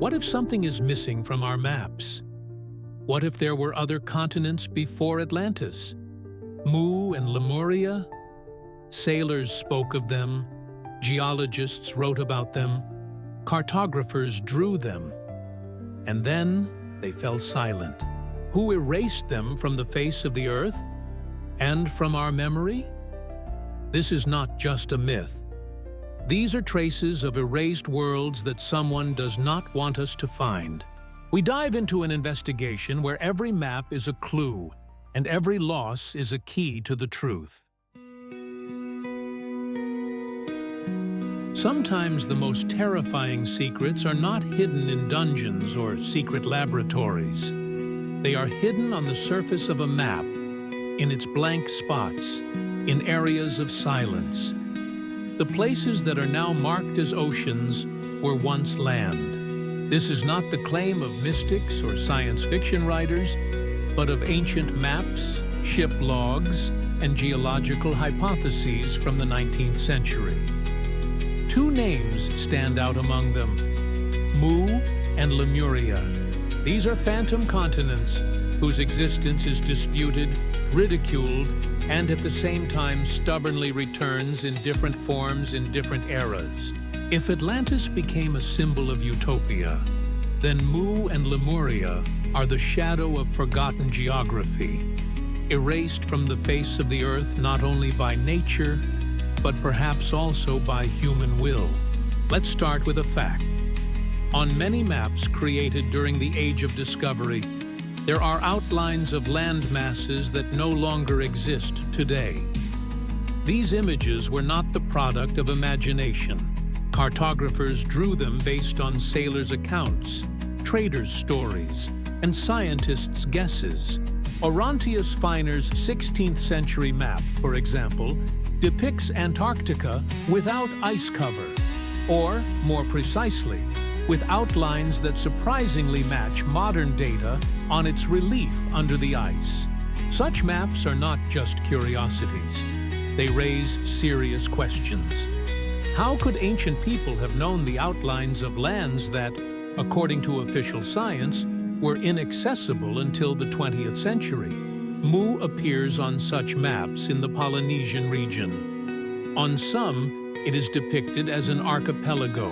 What if something is missing from our maps? What if there were other continents before Atlantis? Mu and Lemuria? Sailors spoke of them, geologists wrote about them, cartographers drew them, and then they fell silent. Who erased them from the face of the earth and from our memory? This is not just a myth. These are traces of erased worlds that someone does not want us to find. We dive into an investigation where every map is a clue and every loss is a key to the truth. Sometimes the most terrifying secrets are not hidden in dungeons or secret laboratories. They are hidden on the surface of a map, in its blank spots, in areas of silence. The places that are now marked as oceans were once land. This is not the claim of mystics or science fiction writers, but of ancient maps, ship logs, and geological hypotheses from the 19th century. Two names stand out among them: Mu and Lemuria. These are phantom continents whose existence is disputed, ridiculed, and at the same time stubbornly returns in different forms in different eras. If Atlantis became a symbol of utopia, then Mu and Lemuria are the shadow of forgotten geography, erased from the face of the earth not only by nature, but perhaps also by human will. Let's start with a fact. On many maps created during the Age of Discovery, there are outlines of land masses that no longer exist today. These images were not the product of imagination. Cartographers drew them based on sailors' accounts, traders' stories, and scientists' guesses. Orontius Finer's 16th century map, for example, depicts Antarctica without ice cover, or, more precisely, with outlines that surprisingly match modern data on its relief under the ice. Such maps are not just curiosities. They raise serious questions. How could ancient people have known the outlines of lands that, according to official science, were inaccessible until the 20th century? Mu appears on such maps in the Polynesian region. On some, it is depicted as an archipelago,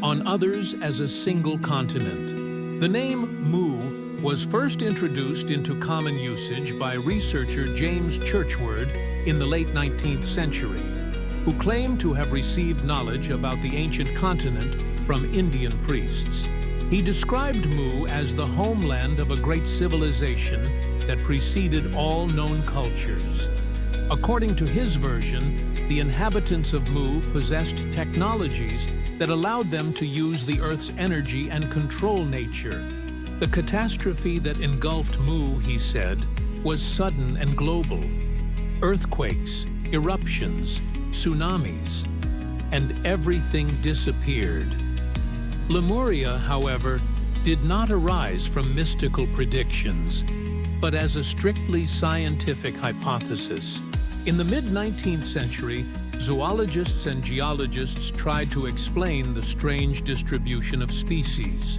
on others as a single continent. The name Mu was first introduced into common usage by researcher James Churchward in the late 19th century, who claimed to have received knowledge about the ancient continent from Indian priests. He described Mu as the homeland of a great civilization that preceded all known cultures. According to his version, the inhabitants of Mu possessed technologies that allowed them to use the Earth's energy and control nature. The catastrophe that engulfed Mu, he said, was sudden and global. Earthquakes, eruptions, tsunamis, and everything disappeared. Lemuria, however, did not arise from mystical predictions, but as a strictly scientific hypothesis. In the mid-19th century, zoologists and geologists tried to explain the strange distribution of species.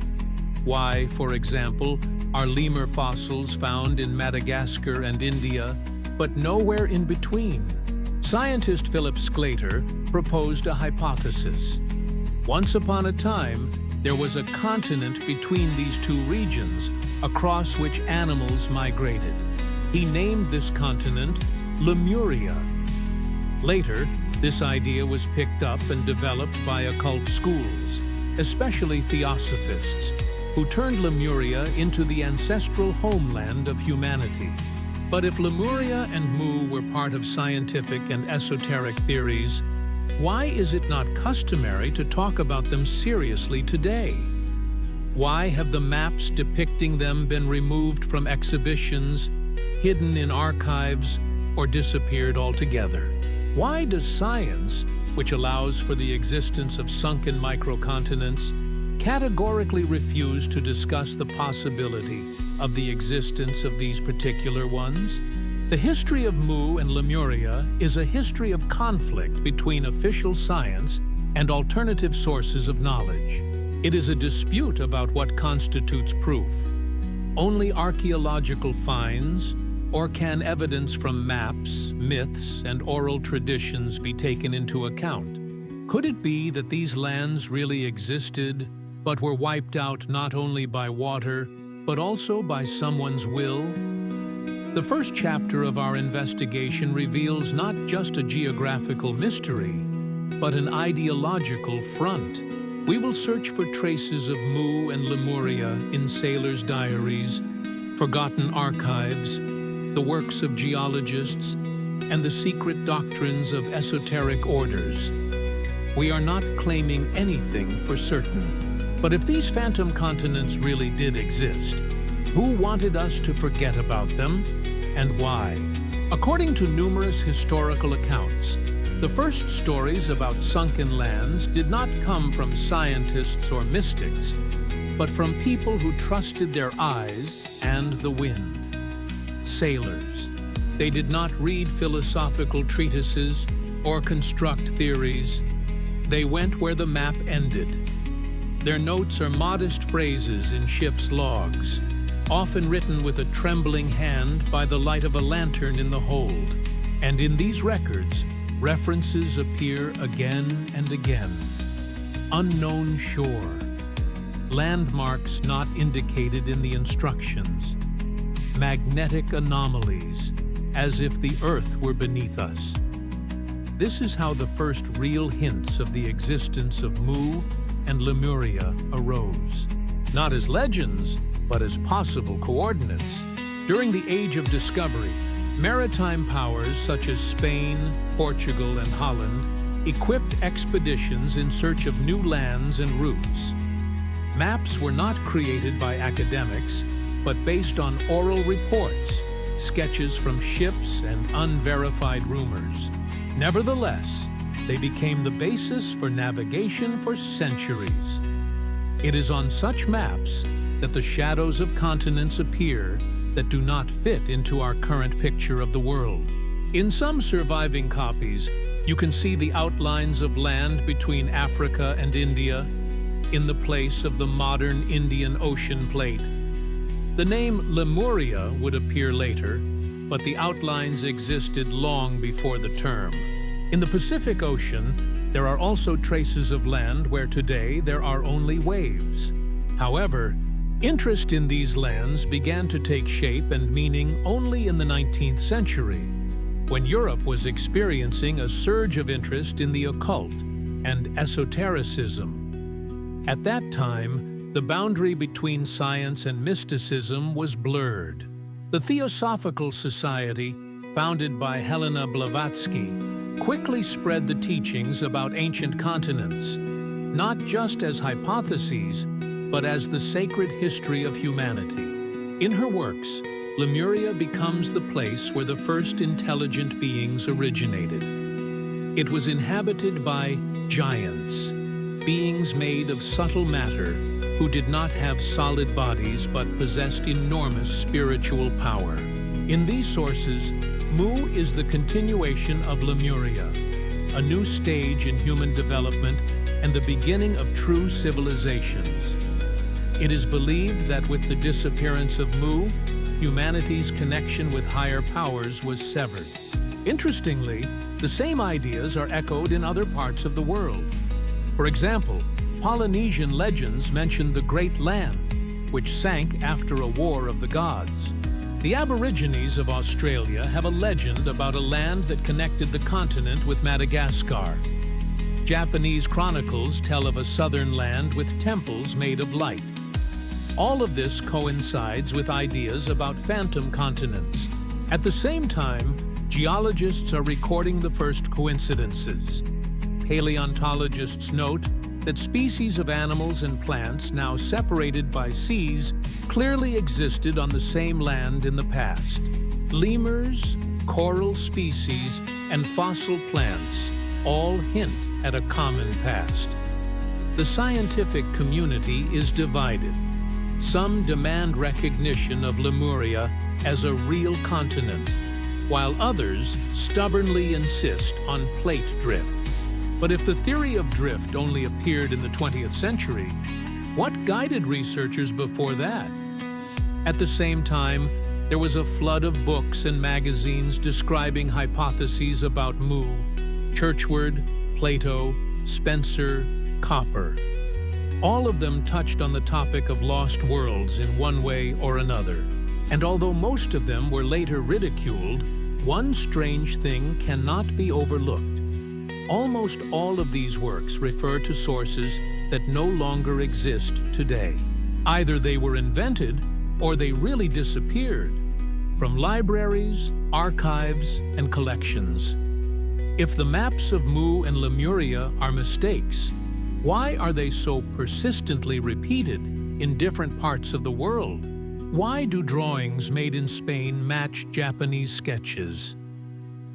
Why, for example, are lemur fossils found in Madagascar and India, but nowhere in between? Scientist Philip Sclater proposed a hypothesis. Once upon a time, there was a continent between these two regions, across which animals migrated. He named this continent Lemuria. Later, this idea was picked up and developed by occult schools, especially theosophists, who turned Lemuria into the ancestral homeland of humanity. But if Lemuria and Mu were part of scientific and esoteric theories, why is it not customary to talk about them seriously today? Why have the maps depicting them been removed from exhibitions, hidden in archives, or disappeared altogether? Why does science, which allows for the existence of sunken microcontinents, categorically refuse to discuss the possibility of the existence of these particular ones? The history of Mu and Lemuria is a history of conflict between official science and alternative sources of knowledge. It is a dispute about what constitutes proof. Only archaeological finds, or can evidence from maps, myths, and oral traditions be taken into account? Could it be that these lands really existed, but were wiped out not only by water, but also by someone's will? The first chapter of our investigation reveals not just a geographical mystery, but an ideological front. We will search for traces of Mu and Lemuria in sailors' diaries, forgotten archives, the works of geologists, and the secret doctrines of esoteric orders. We are not claiming anything for certain. But if these phantom continents really did exist, who wanted us to forget about them, and why? According to numerous historical accounts, the first stories about sunken lands did not come from scientists or mystics, but from people who trusted their eyes and the wind. Sailors. They did not read philosophical treatises or construct theories. They went where the map ended. Their notes are modest phrases in ship's logs, often written with a trembling hand by the light of a lantern in the hold. And in these records, references appear again and again. Unknown shore. Landmarks not indicated in the instructions. Magnetic anomalies, as if the Earth were beneath us. This is how the first real hints of the existence of Mu and Lemuria arose. Not as legends, but as possible coordinates. During the Age of Discovery, maritime powers such as Spain, Portugal, and Holland equipped expeditions in search of new lands and routes. Maps were not created by academics, but based on oral reports, sketches from ships, and unverified rumors. Nevertheless, they became the basis for navigation for centuries. It is on such maps that the shadows of continents appear that do not fit into our current picture of the world. In some surviving copies, you can see the outlines of land between Africa and India, in the place of the modern Indian Ocean plate. The name Lemuria would appear later, but the outlines existed long before the term. In the Pacific Ocean, there are also traces of land where today there are only waves. However, interest in these lands began to take shape and meaning only in the 19th century, when Europe was experiencing a surge of interest in the occult and esotericism. At that time, the boundary between science and mysticism was blurred. The Theosophical Society, founded by Helena Blavatsky, quickly spread the teachings about ancient continents, not just as hypotheses, but as the sacred history of humanity. In her works, Lemuria becomes the place where the first intelligent beings originated. It was inhabited by giants, beings made of subtle matter who did not have solid bodies but possessed enormous spiritual power. In these sources, Mu is the continuation of Lemuria, a new stage in human development and the beginning of true civilizations. It is believed that with the disappearance of Mu, humanity's connection with higher powers was severed. Interestingly, the same ideas are echoed in other parts of the world. For example, Polynesian legends mention the Great Land, which sank after a war of the gods. The Aborigines of Australia have a legend about a land that connected the continent with Madagascar. Japanese chronicles tell of a southern land with temples made of light. All of this coincides with ideas about phantom continents. At the same time, geologists are recording the first coincidences. Paleontologists note that species of animals and plants now separated by seas clearly existed on the same land in the past. Lemurs, coral species, and fossil plants all hint at a common past. The scientific community is divided. Some demand recognition of Lemuria as a real continent, while others stubbornly insist on plate drift. But if the theory of drift only appeared in the 20th century, what guided researchers before that? At the same time, there was a flood of books and magazines describing hypotheses about Mu, Churchward, Plato, Spencer, Copper. All of them touched on the topic of lost worlds in one way or another. And although most of them were later ridiculed, one strange thing cannot be overlooked. Almost all of these works refer to sources that no longer exist today. Either they were invented or they really disappeared from libraries, archives, and collections. If the maps of Mu and Lemuria are mistakes, why are they so persistently repeated in different parts of the world? Why do drawings made in Spain match Japanese sketches?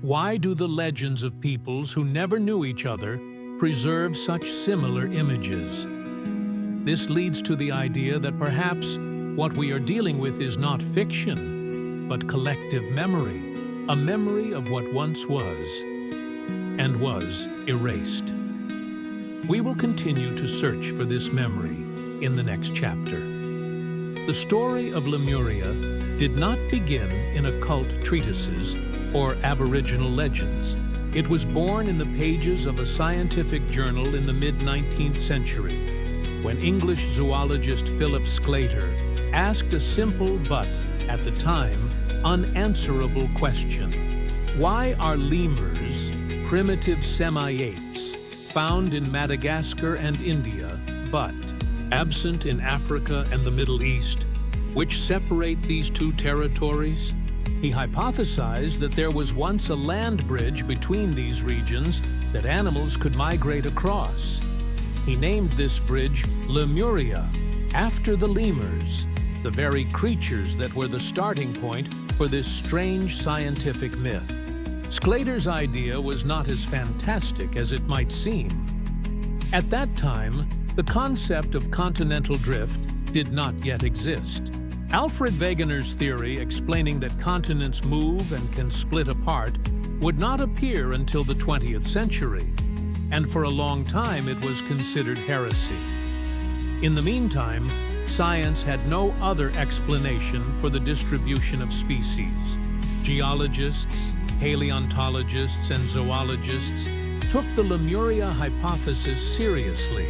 Why do the legends of peoples who never knew each other preserve such similar images? This leads to the idea that perhaps what we are dealing with is not fiction, but collective memory, a memory of what once was and was erased. We will continue to search for this memory in the next chapter. The story of Lemuria did not begin in occult treatises or aboriginal legends. It was born in the pages of a scientific journal in the mid-19th century, when English zoologist Philip Sclater asked a simple but, at the time, unanswerable question. Why are lemurs, primitive semi-apes, found in Madagascar and India, but absent in Africa and the Middle East, which separate these two territories? He hypothesized that there was once a land bridge between these regions that animals could migrate across. He named this bridge Lemuria, after the lemurs, the very creatures that were the starting point for this strange scientific myth. Sclater's idea was not as fantastic as it might seem. At that time, the concept of continental drift did not yet exist. Alfred Wegener's theory explaining that continents move and can split apart would not appear until the 20th century, and for a long time it was considered heresy. In the meantime, science had no other explanation for the distribution of species. Geologists, paleontologists, and zoologists took the Lemuria hypothesis seriously,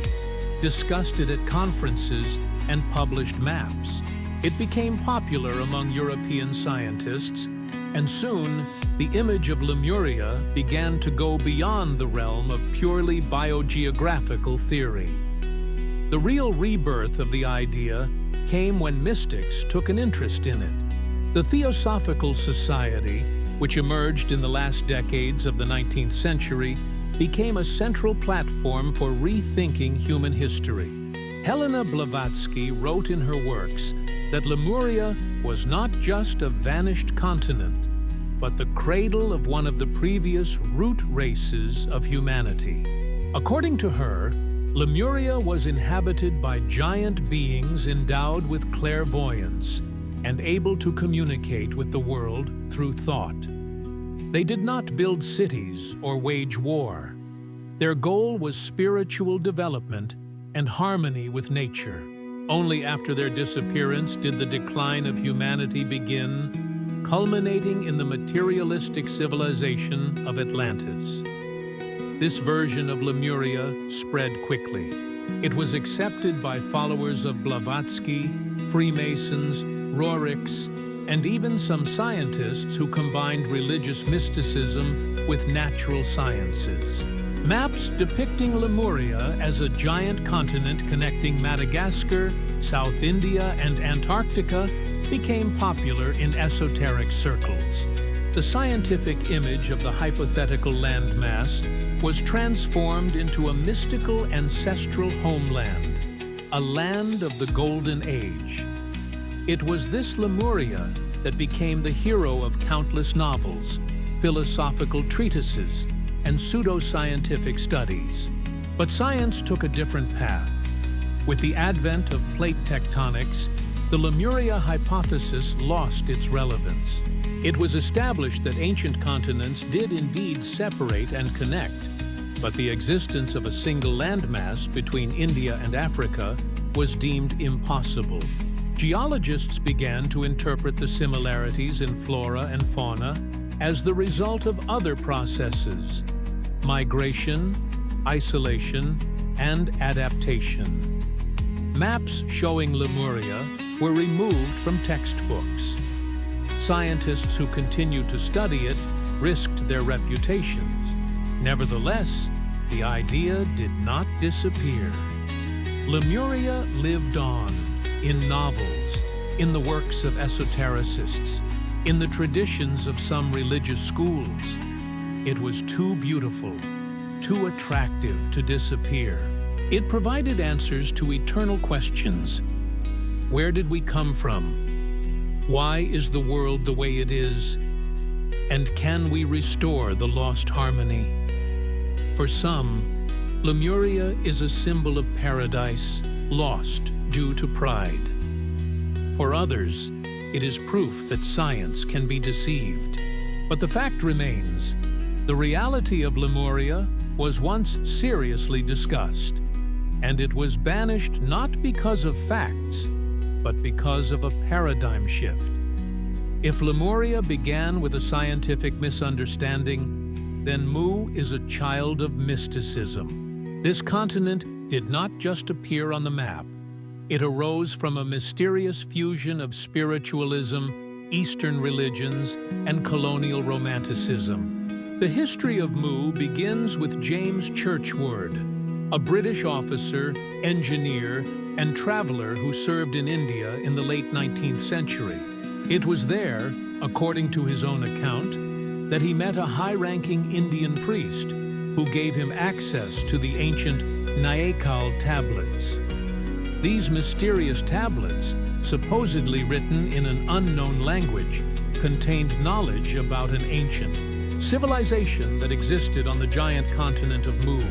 discussed it at conferences, and published maps. It became popular among European scientists, and soon the image of Lemuria began to go beyond the realm of purely biogeographical theory. The real rebirth of the idea came when mystics took an interest in it. The Theosophical Society, which emerged in the last decades of the 19th century, became a central platform for rethinking human history. Helena Blavatsky wrote in her works that Lemuria was not just a vanished continent, but the cradle of one of the previous root races of humanity. According to her, Lemuria was inhabited by giant beings endowed with clairvoyance and able to communicate with the world through thought. They did not build cities or wage war. Their goal was spiritual development and harmony with nature. Only after their disappearance did the decline of humanity begin, culminating in the materialistic civilization of Atlantis. This version of Lemuria spread quickly. It was accepted by followers of Blavatsky, Freemasons, Roriks, and even some scientists who combined religious mysticism with natural sciences. Maps depicting Lemuria as a giant continent connecting Madagascar, South India, and Antarctica became popular in esoteric circles. The scientific image of the hypothetical landmass was transformed into a mystical ancestral homeland, a land of the Golden Age. It was this Lemuria that became the hero of countless novels, philosophical treatises, and pseudoscientific studies. But science took a different path. With the advent of plate tectonics, the Lemuria hypothesis lost its relevance. It was established that ancient continents did indeed separate and connect, but the existence of a single landmass between India and Africa was deemed impossible. Geologists began to interpret the similarities in flora and fauna as the result of other processes: migration, isolation, and adaptation. Maps showing Lemuria were removed from textbooks. Scientists who continued to study it risked their reputations. Nevertheless, the idea did not disappear. Lemuria lived on in novels, in the works of esotericists, in the traditions of some religious schools. It was too beautiful, too attractive to disappear. It provided answers to eternal questions. Where did we come from? Why is the world the way it is? And can we restore the lost harmony? For some, Lemuria is a symbol of paradise lost due to pride. For others, it is proof that science can be deceived. But the fact remains, the reality of Lemuria was once seriously discussed, and it was banished not because of facts, but because of a paradigm shift. If Lemuria began with a scientific misunderstanding, then Mu is a child of mysticism. This continent did not just appear on the map. It arose from a mysterious fusion of spiritualism, Eastern religions, and colonial romanticism. The history of Mu begins with James Churchward, a British officer, engineer, and traveler who served in India in the late 19th century. It was there, according to his own account, that he met a high-ranking Indian priest who gave him access to the ancient Nayakal tablets. These mysterious tablets, supposedly written in an unknown language, contained knowledge about an ancient civilization that existed on the giant continent of Mu.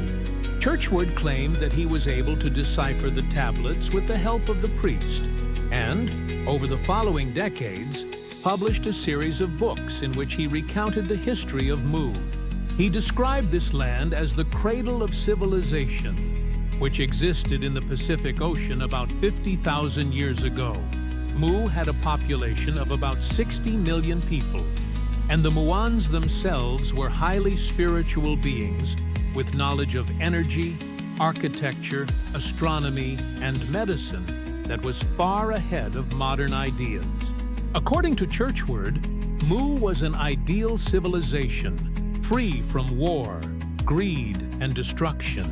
Churchward claimed that he was able to decipher the tablets with the help of the priest, and, over the following decades, published a series of books in which he recounted the history of Mu. He described this land as the cradle of civilization, which existed in the Pacific Ocean about 50,000 years ago. Mu had a population of about 60 million people, and the Muans themselves were highly spiritual beings with knowledge of energy, architecture, astronomy, and medicine that was far ahead of modern ideas. According to Churchward, Mu was an ideal civilization, free from war, greed, and destruction.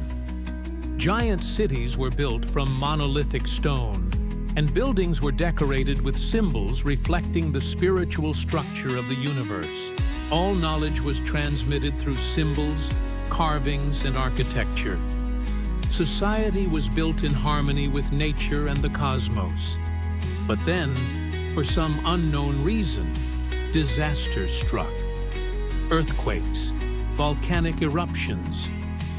Giant cities were built from monolithic stone, and buildings were decorated with symbols reflecting the spiritual structure of the universe. All knowledge was transmitted through symbols, carvings, and architecture. Society was built in harmony with nature and the cosmos. But then, for some unknown reason, disaster struck. Earthquakes, volcanic eruptions,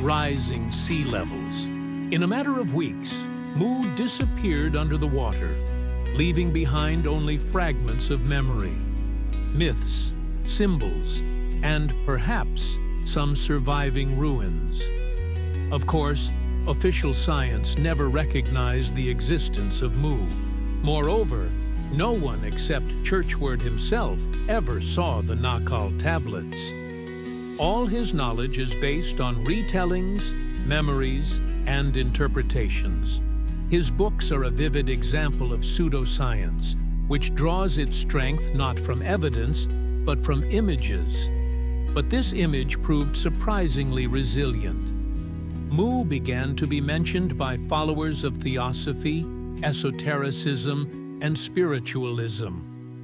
rising sea levels. In a matter of weeks, Mu disappeared under the water, leaving behind only fragments of memory, myths, symbols, and perhaps some surviving ruins. Of course, official science never recognized the existence of Mu. Moreover, no one except Churchward himself ever saw the Nayakal tablets. All his knowledge is based on retellings, memories, and interpretations. His books are a vivid example of pseudoscience, which draws its strength not from evidence, but from images. But this image proved surprisingly resilient. Mu began to be mentioned by followers of theosophy, esotericism, and spiritualism.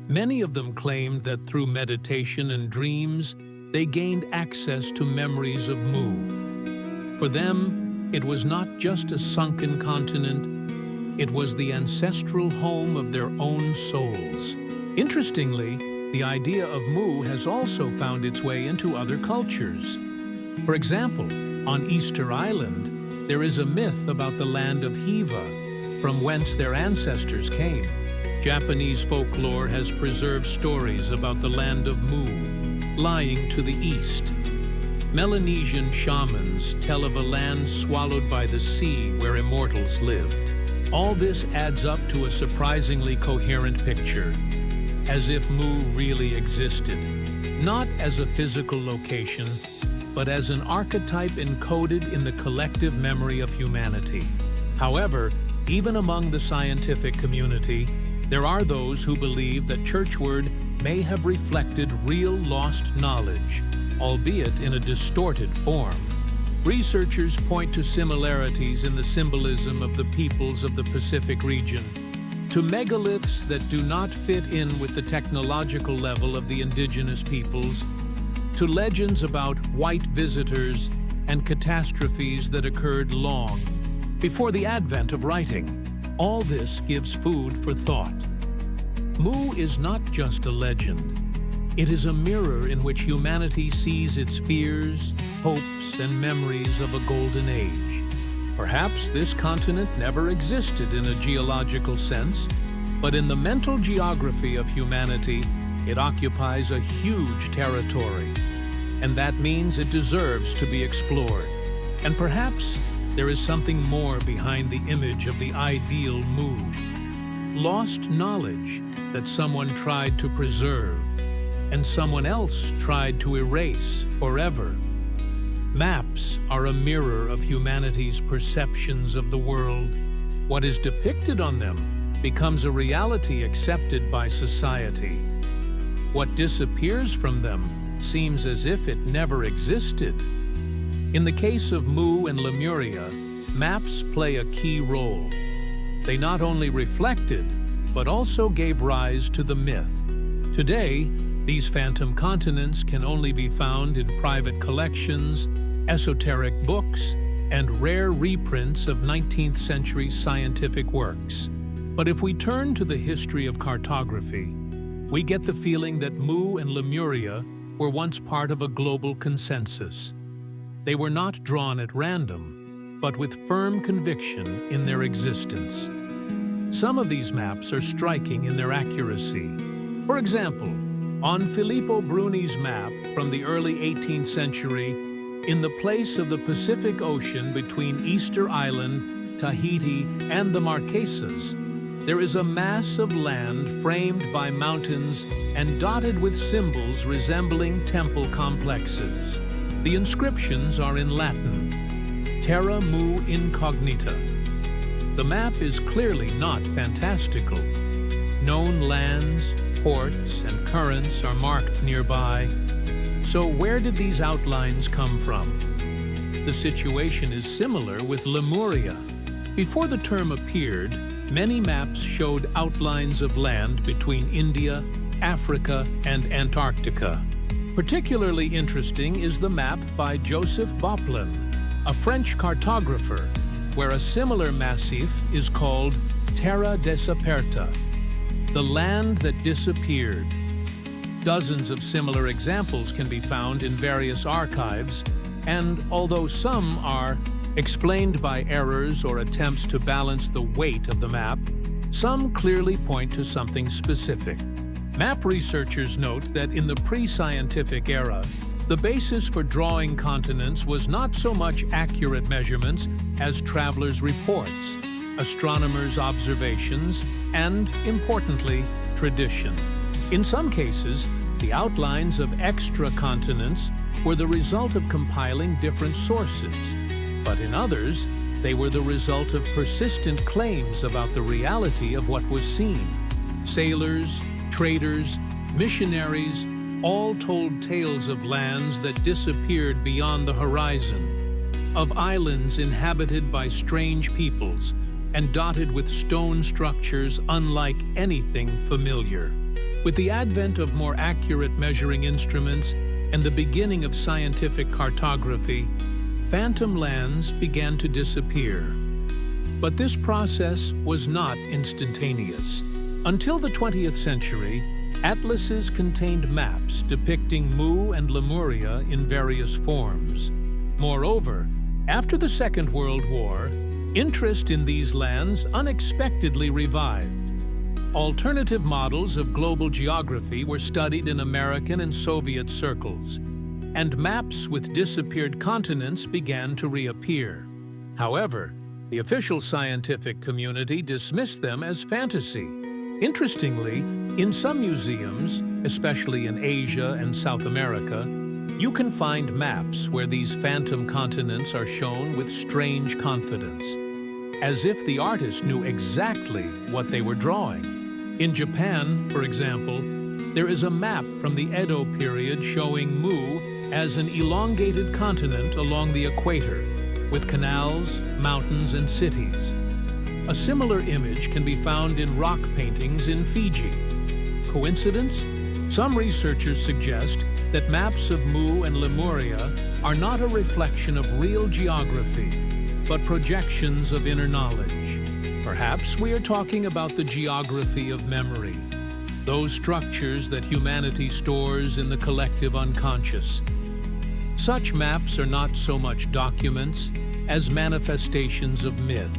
Many of them claimed that through meditation and dreams, they gained access to memories of Mu. For them, it was not just a sunken continent, it was the ancestral home of their own souls. Interestingly, the idea of Mu has also found its way into other cultures. For example, on Easter Island, there is a myth about the land of Hiva, from whence their ancestors came. Japanese folklore has preserved stories about the land of Mu, lying to the east. Melanesian shamans tell of a land swallowed by the sea where immortals lived. All this adds up to a surprisingly coherent picture, as if Mu really existed, not as a physical location, but as an archetype encoded in the collective memory of humanity. However, even among the scientific community, there are those who believe that Churchward may have reflected real lost knowledge, albeit in a distorted form. Researchers point to similarities in the symbolism of the peoples of the Pacific region, to megaliths that do not fit in with the technological level of the indigenous peoples, to legends about white visitors and catastrophes that occurred long before the advent of writing. All this gives food for thought. Mu is not just a legend. It is a mirror in which humanity sees its fears, hopes, and memories of a golden age. Perhaps this continent never existed in a geological sense, but in the mental geography of humanity, it occupies a huge territory. And that means it deserves to be explored. And perhaps there is something more behind the image of the ideal Mu. Lost knowledge that someone tried to preserve, and someone else tried to erase forever. Maps are a mirror of humanity's perceptions of the world. What is depicted on them becomes a reality accepted by society. What disappears from them seems as if it never existed. In the case of Mu and Lemuria, maps play a key role. They not only reflected, but also gave rise to the myth. Today, these phantom continents can only be found in private collections, esoteric books, and rare reprints of 19th century scientific works. But if we turn to the history of cartography, we get the feeling that Mu and Lemuria were once part of a global consensus. They were not drawn at random, but with firm conviction in their existence. Some of these maps are striking in their accuracy. For example, on Filippo Bruni's map from the early 18th century, in the place of the Pacific Ocean between Easter Island, Tahiti, and the Marquesas, there is a mass of land framed by mountains and dotted with symbols resembling temple complexes. The inscriptions are in Latin, Terra Mu Incognita. The map is clearly not fantastical. Known lands, ports, and currents are marked nearby. So where did these outlines come from? The situation is similar with Lemuria. Before the term appeared, many maps showed outlines of land between India, Africa, and Antarctica. Particularly interesting is the map by Joseph Bauplin, a French cartographer, where a similar massif is called Terra Desaperta, the land that disappeared. Dozens of similar examples can be found in various archives, and although some are explained by errors or attempts to balance the weight of the map, some clearly point to something specific. Map researchers note that in the pre-scientific era, the basis for drawing continents was not so much accurate measurements as travelers' reports, astronomers' observations, and, importantly, tradition. In some cases, the outlines of extra continents were the result of compiling different sources, but in others, they were the result of persistent claims about the reality of what was seen. Sailors, traders, missionaries, all told tales of lands that disappeared beyond the horizon, of islands inhabited by strange peoples and dotted with stone structures unlike anything familiar. With the advent of more accurate measuring instruments and the beginning of scientific cartography, phantom lands began to disappear. But this process was not instantaneous. Until the 20th century, atlases contained maps depicting Mu and Lemuria in various forms. Moreover, after the Second World War, interest in these lands unexpectedly revived. Alternative models of global geography were studied in American and Soviet circles, and maps with disappeared continents began to reappear. However, the official scientific community dismissed them as fantasy. Interestingly, in some museums, especially in Asia and South America, you can find maps where these phantom continents are shown with strange confidence, as if the artist knew exactly what they were drawing. In Japan, for example, there is a map from the Edo period showing Mu as an elongated continent along the equator, with canals, mountains, and cities. A similar image can be found in rock paintings in Fiji. Coincidence? Some researchers suggest that maps of Mu and Lemuria are not a reflection of real geography, but projections of inner knowledge. Perhaps we are talking about the geography of memory, those structures that humanity stores in the collective unconscious. Such maps are not so much documents as manifestations of myth,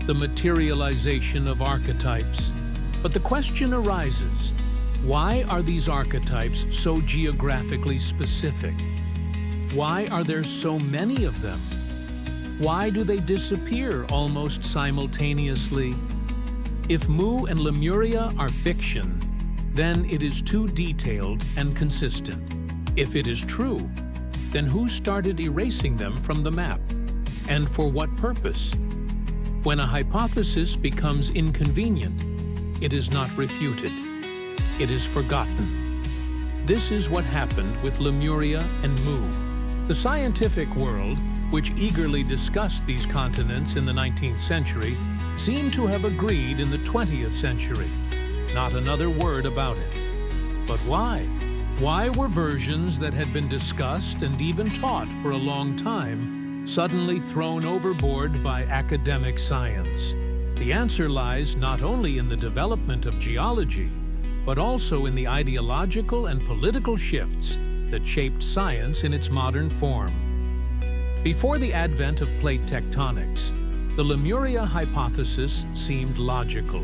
the materialization of archetypes. But the question arises, why are these archetypes so geographically specific? Why are there so many of them? Why do they disappear almost simultaneously? If Mu and Lemuria are fiction, then it is too detailed and consistent. If it is true, then who started erasing them from the map? And for what purpose? When a hypothesis becomes inconvenient, it is not refuted. It is forgotten. This is what happened with Lemuria and Mu. The scientific world, which eagerly discussed these continents in the 19th century, seemed to have agreed in the 20th century. Not another word about it. But why? Why were versions that had been discussed and even taught for a long time suddenly thrown overboard by academic science? The answer lies not only in the development of geology, but also in the ideological and political shifts that shaped science in its modern form. Before the advent of plate tectonics, the Lemuria hypothesis seemed logical.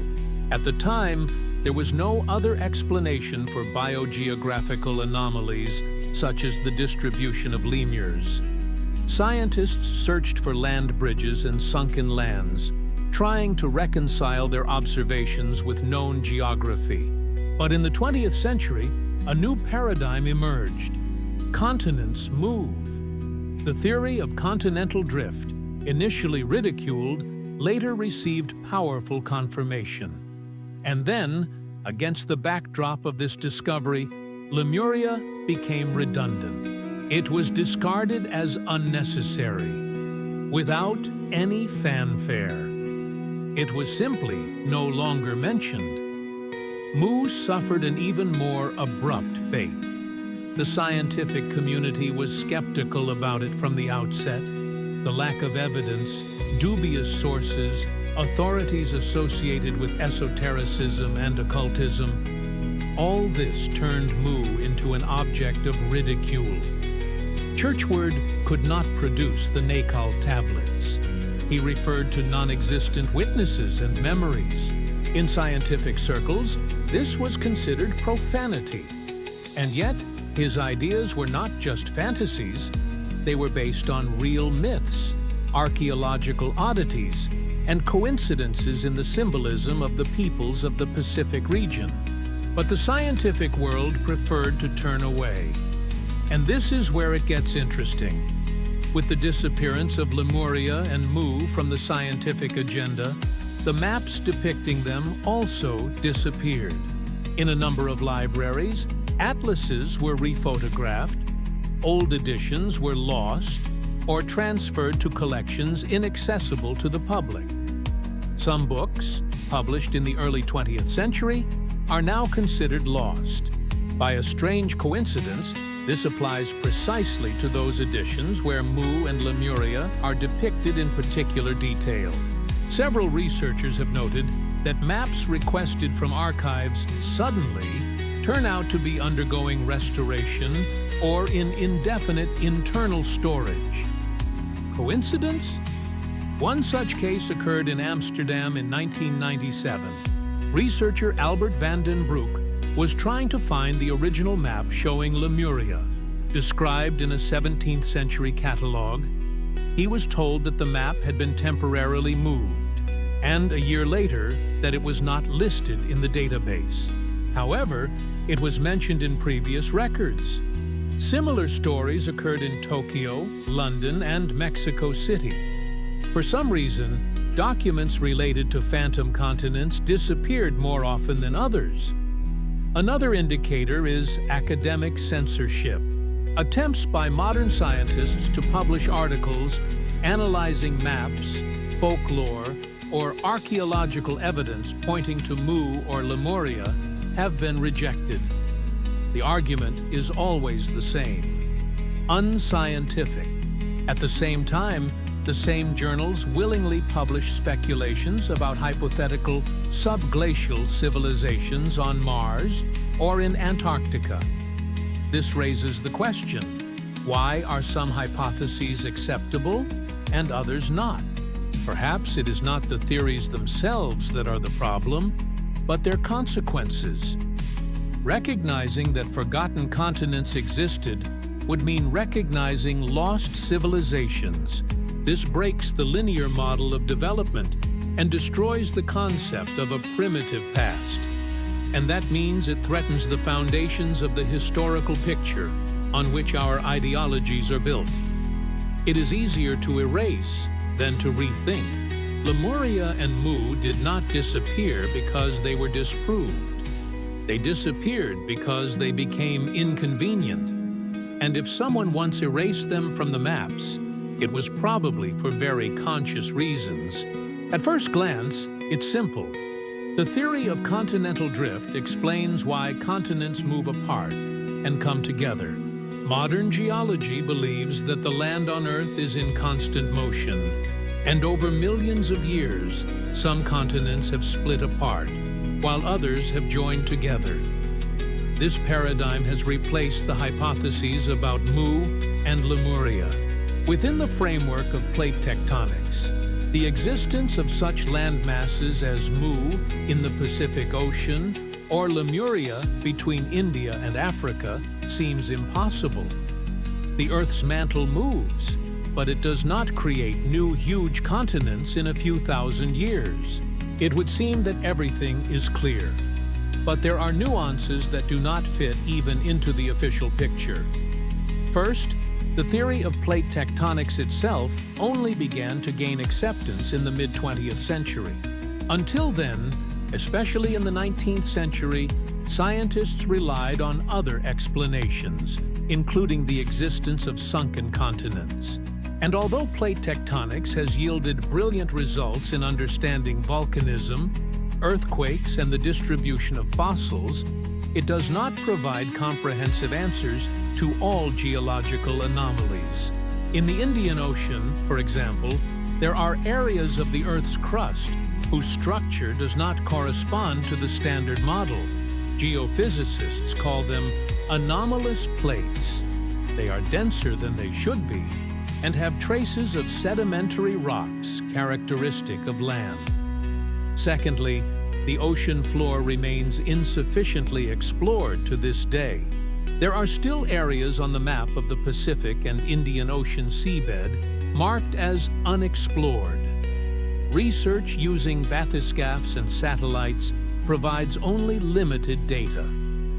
At the time, there was no other explanation for biogeographical anomalies, such as the distribution of lemurs. Scientists searched for land bridges and sunken lands, trying to reconcile their observations with known geography. But in the 20th century, a new paradigm emerged. Continents move. The theory of continental drift, initially ridiculed, later received powerful confirmation. And then, against the backdrop of this discovery, Lemuria became redundant. It was discarded as unnecessary, without any fanfare. It was simply no longer mentioned. Mu suffered an even more abrupt fate. The scientific community was skeptical about it from the outset. The lack of evidence, dubious sources, authorities associated with esotericism and occultism, all this turned Mu into an object of ridicule. Churchward could not produce the Nakal tablets. He referred to non-existent witnesses and memories. In scientific circles, this was considered profanity. And yet, his ideas were not just fantasies. They were based on real myths, archaeological oddities, and coincidences in the symbolism of the peoples of the Pacific region. But the scientific world preferred to turn away. And this is where it gets interesting. With the disappearance of Lemuria and Mu from the scientific agenda, the maps depicting them also disappeared. In a number of libraries, atlases were rephotographed, old editions were lost, or transferred to collections inaccessible to the public. Some books, published in the early 20th century, are now considered lost. By a strange coincidence, this applies precisely to those editions where Mu and Lemuria are depicted in particular detail. Several researchers have noted that maps requested from archives suddenly turn out to be undergoing restoration or in indefinite internal storage. Coincidence? One such case occurred in Amsterdam in 1997. researcher Albert van den Broek was trying to find the original map showing Lemuria, described in a 17th century catalogue. He was told that the map had been temporarily moved, and a year later that it was not listed in the database. However, it was mentioned in previous records. Similar stories occurred in Tokyo, London, and Mexico City. For some reason, documents related to phantom continents disappeared more often than others. Another indicator is academic censorship. Attempts by modern scientists to publish articles analyzing maps, folklore, or archaeological evidence pointing to Mu or Lemuria have been rejected. The argument is always the same: unscientific. At the same time, the same journals willingly publish speculations about hypothetical subglacial civilizations on Mars or in Antarctica. This raises the question: why are some hypotheses acceptable and others not? Perhaps it is not the theories themselves that are the problem, but their consequences. Recognizing that forgotten continents existed would mean recognizing lost civilizations. This breaks the linear model of development and destroys the concept of a primitive past. And that means it threatens the foundations of the historical picture on which our ideologies are built. It is easier to erase than to rethink. Lemuria and Mu did not disappear because they were disproved. They disappeared because they became inconvenient. And if someone once erased them from the maps, it was probably for very conscious reasons. At first glance, it's simple. The theory of continental drift explains why continents move apart and come together. Modern geology believes that the land on Earth is in constant motion, and over millions of years, some continents have split apart, while others have joined together. This paradigm has replaced the hypotheses about Mu and Lemuria. Within the framework of plate tectonics, the existence of such land masses as Mu in the Pacific Ocean or Lemuria between India and Africa seems impossible. The Earth's mantle moves, but it does not create new huge continents in a few thousand years. It would seem that everything is clear. But there are nuances that do not fit even into the official picture. First, the theory of plate tectonics itself only began to gain acceptance in the mid-20th century. Until then, especially in the 19th century, scientists relied on other explanations, including the existence of sunken continents. And although plate tectonics has yielded brilliant results in understanding volcanism, earthquakes, and the distribution of fossils, it does not provide comprehensive answers to all geological anomalies. In the Indian Ocean, for example, there are areas of the Earth's crust whose structure does not correspond to the standard model. Geophysicists call them anomalous plates. They are denser than they should be and have traces of sedimentary rocks characteristic of land. Secondly, the ocean floor remains insufficiently explored to this day. There are still areas on the map of the Pacific and Indian Ocean seabed marked as unexplored. Research using bathyscaphs and satellites provides only limited data.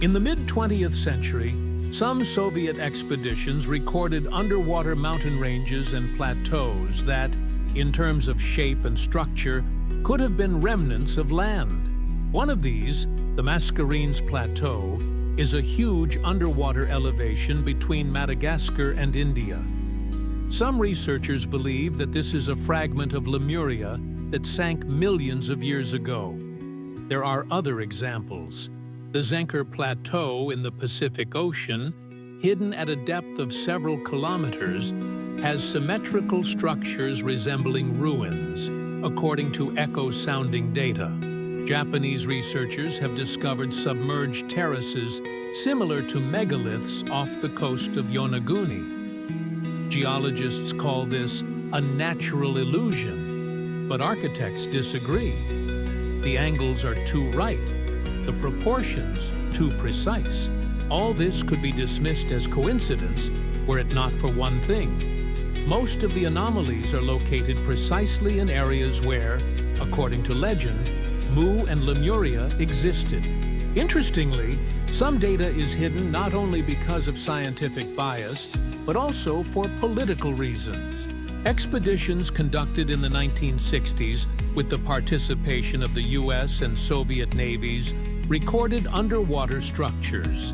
In the mid-20th century, some Soviet expeditions recorded underwater mountain ranges and plateaus that, in terms of shape and structure, could have been remnants of land. One of these, the Mascarenes Plateau, is a huge underwater elevation between Madagascar and India. Some researchers believe that this is a fragment of Lemuria that sank millions of years ago. There are other examples. The Zenker Plateau in the Pacific Ocean, hidden at a depth of several kilometers, has symmetrical structures resembling ruins, according to echo-sounding data. Japanese researchers have discovered submerged terraces similar to megaliths off the coast of Yonaguni. Geologists call this a natural illusion, but architects disagree. The angles are too right, the proportions too precise. All this could be dismissed as coincidence were it not for one thing. Most of the anomalies are located precisely in areas where, according to legend, Mu and Lemuria existed. Interestingly, some data is hidden not only because of scientific bias, but also for political reasons. Expeditions conducted in the 1960s with the participation of the US and Soviet navies recorded underwater structures,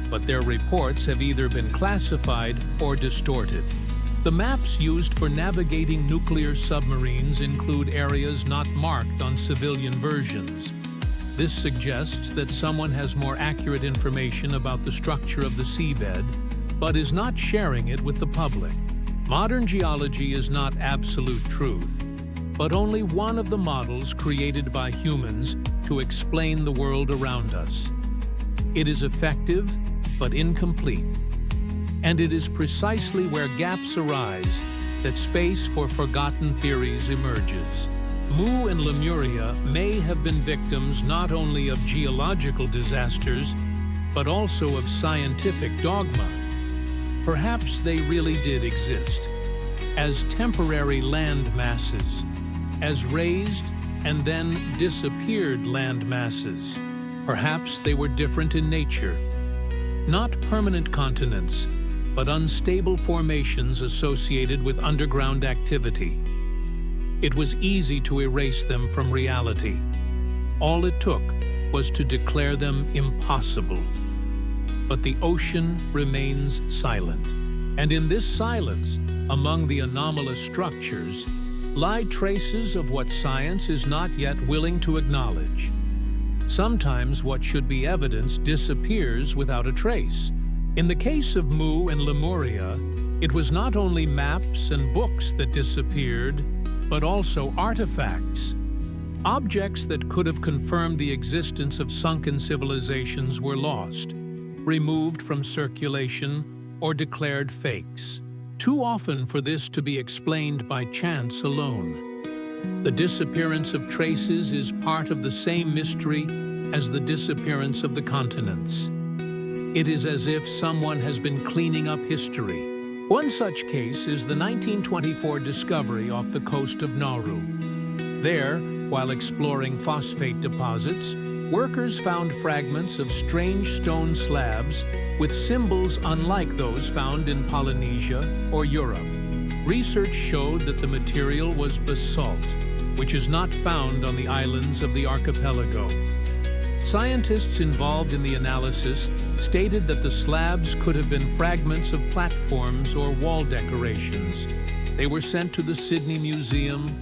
but their reports have either been classified or distorted. The maps used for navigating nuclear submarines include areas not marked on civilian versions. This suggests that someone has more accurate information about the structure of the seabed, but is not sharing it with the public. Modern geology is not absolute truth, but only one of the models created by humans to explain the world around us. It is effective, but incomplete. And it is precisely where gaps arise that space for forgotten theories emerges. Mu and Lemuria may have been victims not only of geological disasters, but also of scientific dogma. Perhaps they really did exist, as temporary land masses, as raised and then disappeared land masses. Perhaps they were different in nature, not permanent continents, but unstable formations associated with underground activity. It was easy to erase them from reality. All it took was to declare them impossible. But the ocean remains silent. And in this silence, among the anomalous structures, lie traces of what science is not yet willing to acknowledge. Sometimes what should be evidence disappears without a trace. In the case of Mu and Lemuria, it was not only maps and books that disappeared, but also artifacts. Objects that could have confirmed the existence of sunken civilizations were lost, removed from circulation, or declared fakes. Too often for this to be explained by chance alone. The disappearance of traces is part of the same mystery as the disappearance of the continents. It is as if someone has been cleaning up history. One such case is the 1924 discovery off the coast of Nauru. There, while exploring phosphate deposits, workers found fragments of strange stone slabs with symbols unlike those found in Polynesia or Europe. Research showed that the material was basalt, which is not found on the islands of the archipelago. Scientists involved in the analysis stated that the slabs could have been fragments of platforms or wall decorations. They were sent to the Sydney Museum,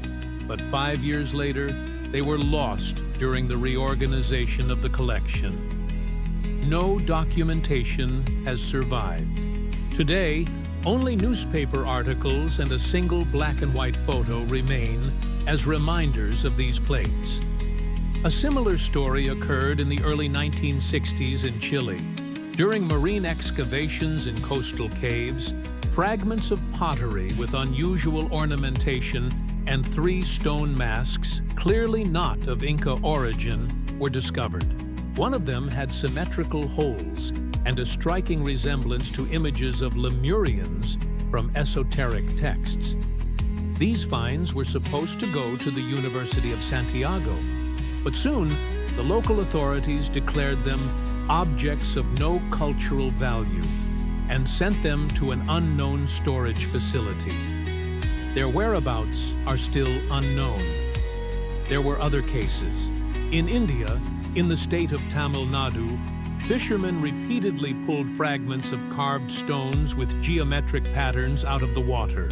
but 5 years later, they were lost during the reorganization of the collection. No documentation has survived. Today, only newspaper articles and a single black and white photo remain as reminders of these plates. A similar story occurred in the early 1960s in Chile. During marine excavations in coastal caves, fragments of pottery with unusual ornamentation and 3 stone masks, clearly not of Inca origin, were discovered. One of them had symmetrical holes and a striking resemblance to images of Lemurians from esoteric texts. These finds were supposed to go to the University of Santiago, but soon the local authorities declared them objects of no cultural value and sent them to an unknown storage facility. Their whereabouts are still unknown. There were other cases. In India, in the state of Tamil Nadu, fishermen repeatedly pulled fragments of carved stones with geometric patterns out of the water.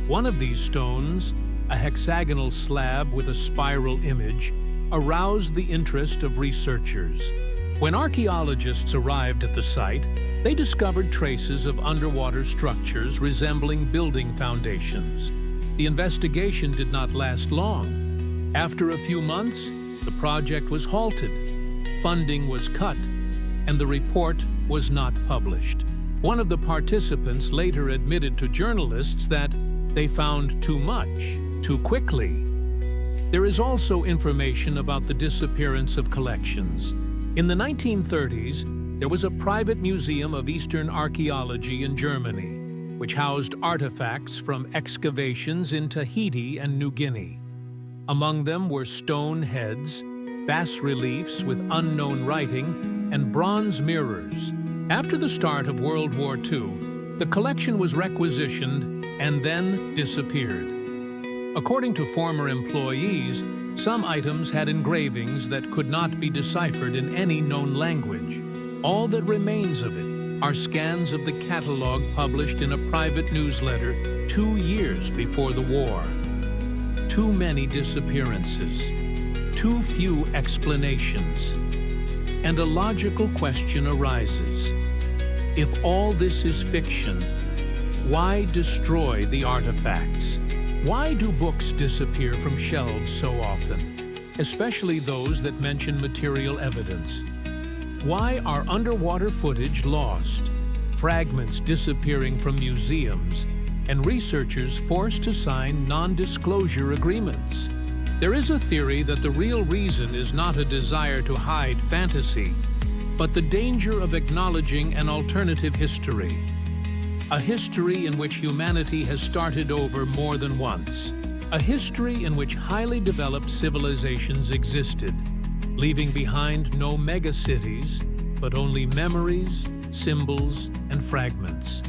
One of these stones, a hexagonal slab with a spiral image, aroused the interest of researchers. When archaeologists arrived at the site, they discovered traces of underwater structures resembling building foundations. The investigation did not last long. After a few months, the project was halted, funding was cut, and the report was not published. One of the participants later admitted to journalists that they found too much, too quickly. There is also information about the disappearance of collections. In the 1930s, there was a private museum of Eastern archaeology in Germany, which housed artifacts from excavations in Tahiti and New Guinea. Among them were stone heads, bas-reliefs with unknown writing, and bronze mirrors. After the start of World War II, the collection was requisitioned and then disappeared. According to former employees, some items had engravings that could not be deciphered in any known language. All that remains of it are scans of the catalog published in a private newsletter 2 years before the war. Too many disappearances, too few explanations, and a logical question arises. If all this is fiction, why destroy the artifacts? Why do books disappear from shelves so often, especially those that mention material evidence? Why are underwater footage lost, fragments disappearing from museums, and researchers forced to sign non-disclosure agreements? There is a theory that the real reason is not a desire to hide fantasy, but the danger of acknowledging an alternative history. A history in which humanity has started over more than once. A history in which highly developed civilizations existed, leaving behind no megacities, but only memories, symbols, and fragments.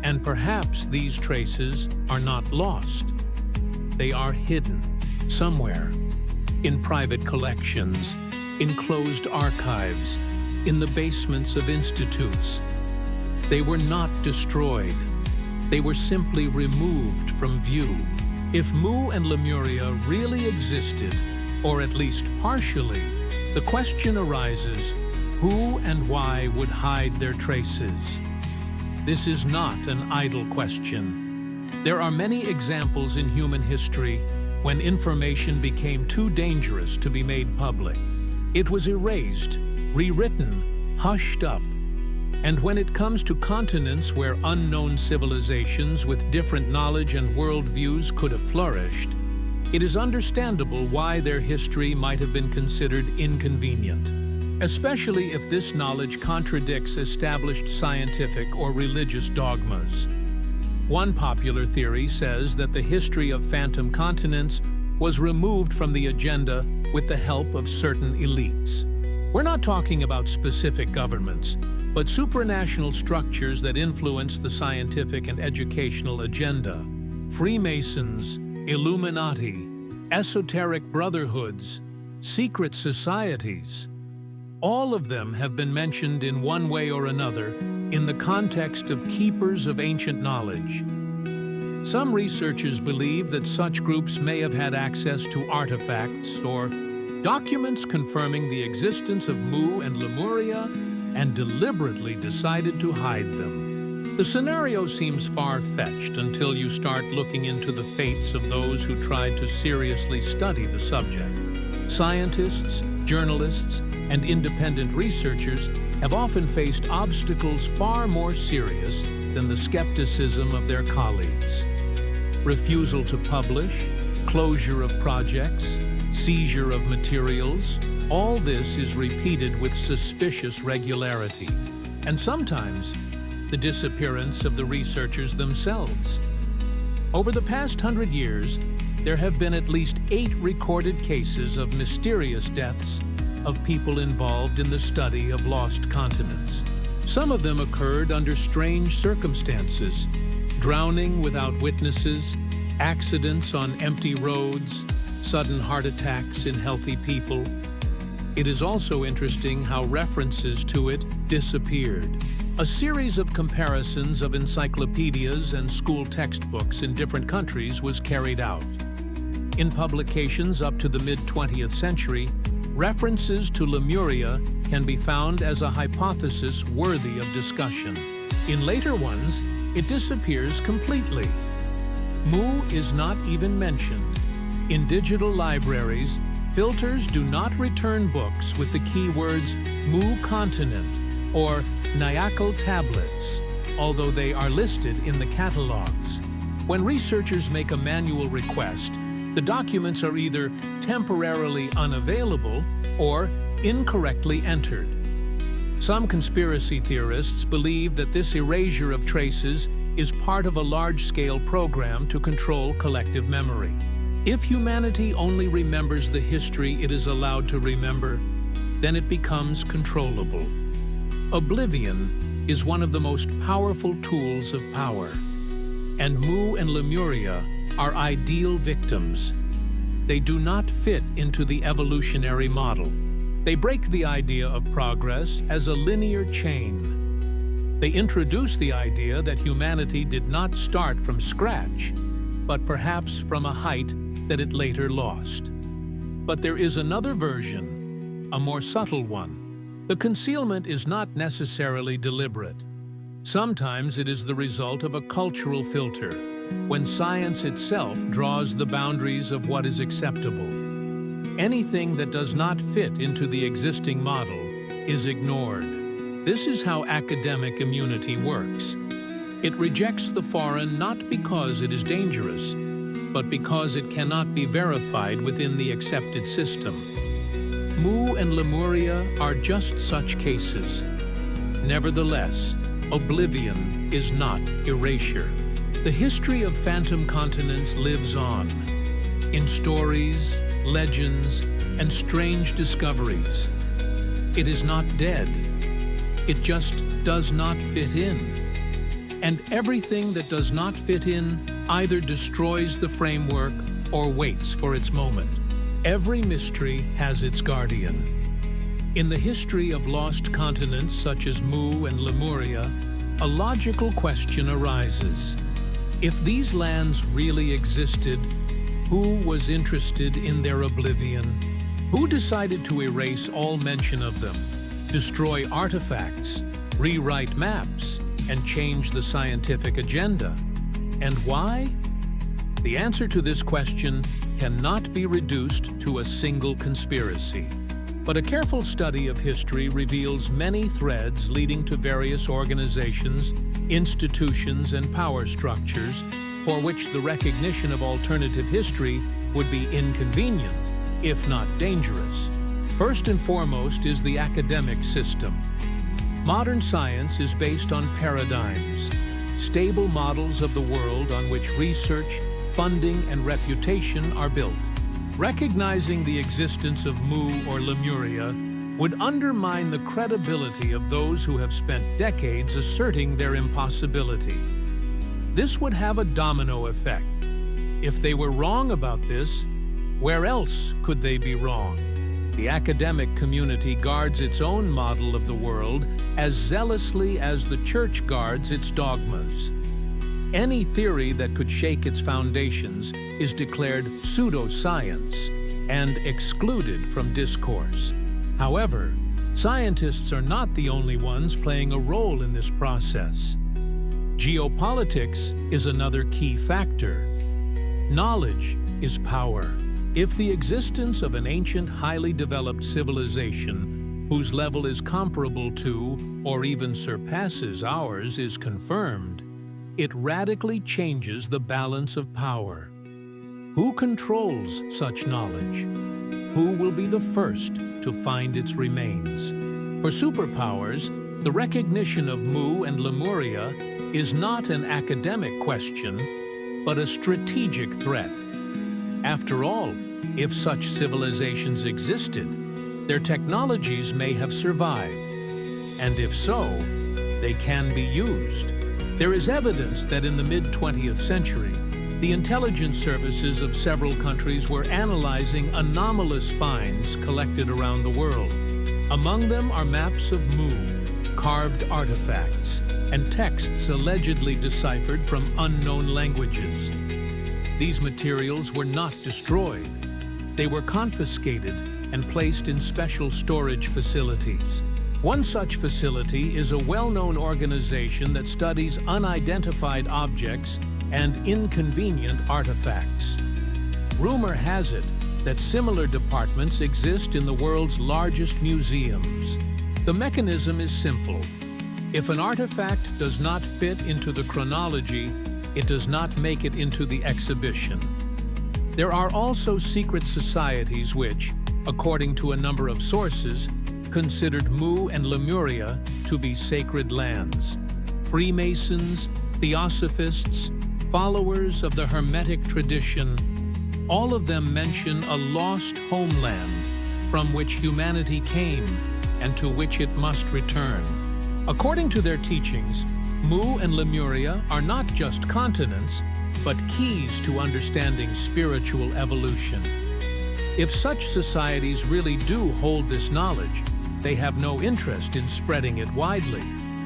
And perhaps these traces are not lost. They are hidden somewhere, in private collections, in closed archives, in the basements of institutes. They were not destroyed. They were simply removed from view. If Mu and Lemuria really existed, or at least partially, the question arises, who and why would hide their traces? This is not an idle question. There are many examples in human history when information became too dangerous to be made public. It was erased, rewritten, hushed up. And when it comes to continents where unknown civilizations with different knowledge and worldviews could have flourished, it is understandable why their history might have been considered inconvenient, especially if this knowledge contradicts established scientific or religious dogmas. One popular theory says that the history of phantom continents was removed from the agenda with the help of certain elites. We're not talking about specific governments, but supranational structures that influence the scientific and educational agenda. Freemasons, Illuminati, esoteric brotherhoods, secret societies. All of them have been mentioned in one way or another in the context of keepers of ancient knowledge. Some researchers believe that such groups may have had access to artifacts or documents confirming the existence of Mu and Lemuria and deliberately decided to hide them. The scenario seems far-fetched until you start looking into the fates of those who tried to seriously study the subject. Scientists, journalists, and independent researchers have often faced obstacles far more serious than the skepticism of their colleagues. Refusal to publish, closure of projects, seizure of materials, all this is repeated with suspicious regularity, and sometimes the disappearance of the researchers themselves. Over the past 100 years, there have been at least 8 recorded cases of mysterious deaths of people involved in the study of lost continents. Some of them occurred under strange circumstances, drowning without witnesses, accidents on empty roads, sudden heart attacks in healthy people. It is also interesting how references to it disappeared. A series of comparisons of encyclopedias and school textbooks in different countries was carried out. In publications up to the mid-20th century, references to Lemuria can be found as a hypothesis worthy of discussion. In later ones, it disappears completely. Mu is not even mentioned. In digital libraries, filters do not return books with the keywords Mu continent or Nayakal tablets, although they are listed in the catalogs. When researchers make a manual request, The documents are either temporarily unavailable or incorrectly entered. Some conspiracy theorists believe that this erasure of traces is part of a large-scale program to control collective memory. If humanity only remembers the history it is allowed to remember, then it becomes controllable. Oblivion is one of the most powerful tools of power, and Mu and Lemuria are ideal victims. They do not fit into the evolutionary model. They break the idea of progress as a linear chain. They introduce the idea that humanity did not start from scratch, but perhaps from a height that it later lost. But there is another version, a more subtle one. The concealment is not necessarily deliberate. Sometimes it is the result of a cultural filter, when science itself draws the boundaries of what is acceptable. Anything that does not fit into the existing model is ignored. This is how academic immunity works. It rejects the foreign not because it is dangerous, but because it cannot be verified within the accepted system. Mu and Lemuria are just such cases. Nevertheless, oblivion is not erasure. The history of phantom continents lives on, in stories, legends, and strange discoveries. It is not dead. It just does not fit in. And everything that does not fit in either destroys the framework or waits for its moment. Every mystery has its guardian. In the history of lost continents such as Mu and Lemuria, a logical question arises. If these lands really existed, who was interested in their oblivion? Who decided to erase all mention of them, destroy artifacts, rewrite maps, and change the scientific agenda? And why? The answer to this question cannot be reduced to a single conspiracy. But a careful study of history reveals many threads leading to various organizations, institutions, and power structures for which the recognition of alternative history would be inconvenient, if not dangerous. First and foremost is the academic system. Modern science is based on paradigms, stable models of the world on which research, funding, and reputation are built. Recognizing the existence of Mu or Lemuria would undermine the credibility of those who have spent decades asserting their impossibility. This would have a domino effect. If they were wrong about this, where else could they be wrong? The academic community guards its own model of the world as zealously as the church guards its dogmas. Any theory that could shake its foundations is declared pseudoscience and excluded from discourse. However, scientists are not the only ones playing a role in this process. Geopolitics is another key factor. Knowledge is power. If the existence of an ancient, highly developed civilization whose level is comparable to or even surpasses ours is confirmed, it radically changes the balance of power. Who controls such knowledge? Who will be the first to find its remains? For superpowers, the recognition of Mu and Lemuria is not an academic question, but a strategic threat. After all, if such civilizations existed, their technologies may have survived. And if so, they can be used. There is evidence that in the mid-20th century, the intelligence services of several countries were analyzing anomalous finds collected around the world. Among them are maps of Mu, carved artifacts, and texts allegedly deciphered from unknown languages. These materials were not destroyed. They were confiscated and placed in special storage facilities. One such facility is a well-known organization that studies unidentified objects and inconvenient artifacts. Rumor has it that similar departments exist in the world's largest museums. The mechanism is simple. If an artifact does not fit into the chronology, it does not make it into the exhibition. There are also secret societies which, according to a number of sources, considered Mu and Lemuria to be sacred lands. Freemasons, Theosophists, followers of the Hermetic tradition, all of them mention a lost homeland from which humanity came and to which it must return. According to their teachings, Mu and Lemuria are not just continents, but keys to understanding spiritual evolution. If such societies really do hold this knowledge, they have no interest in spreading it widely.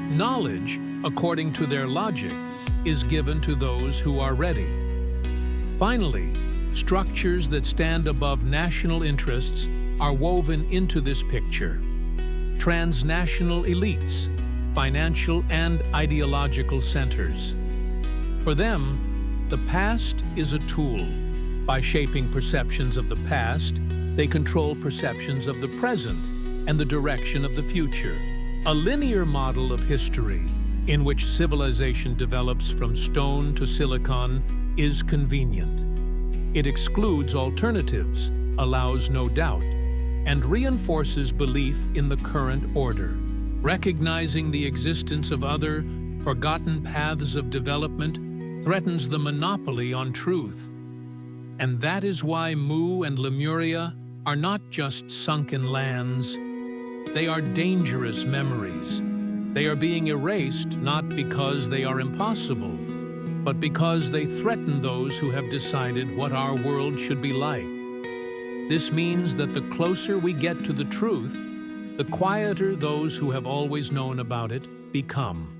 Knowledge, according to their logic, is given to those who are ready. Finally, structures that stand above national interests are woven into this picture. Transnational elites, financial and ideological centers. For them, the past is a tool. By shaping perceptions of the past, they control perceptions of the present and the direction of the future. A linear model of history, in which civilization develops from stone to silicon, is convenient. It excludes alternatives, allows no doubt, and reinforces belief in the current order. Recognizing the existence of other, forgotten paths of development threatens the monopoly on truth. And that is why Mu and Lemuria are not just sunken lands. They are dangerous memories. They are being erased not because they are impossible, but because they threaten those who have decided what our world should be like. This means that the closer we get to the truth, the quieter those who have always known about it become.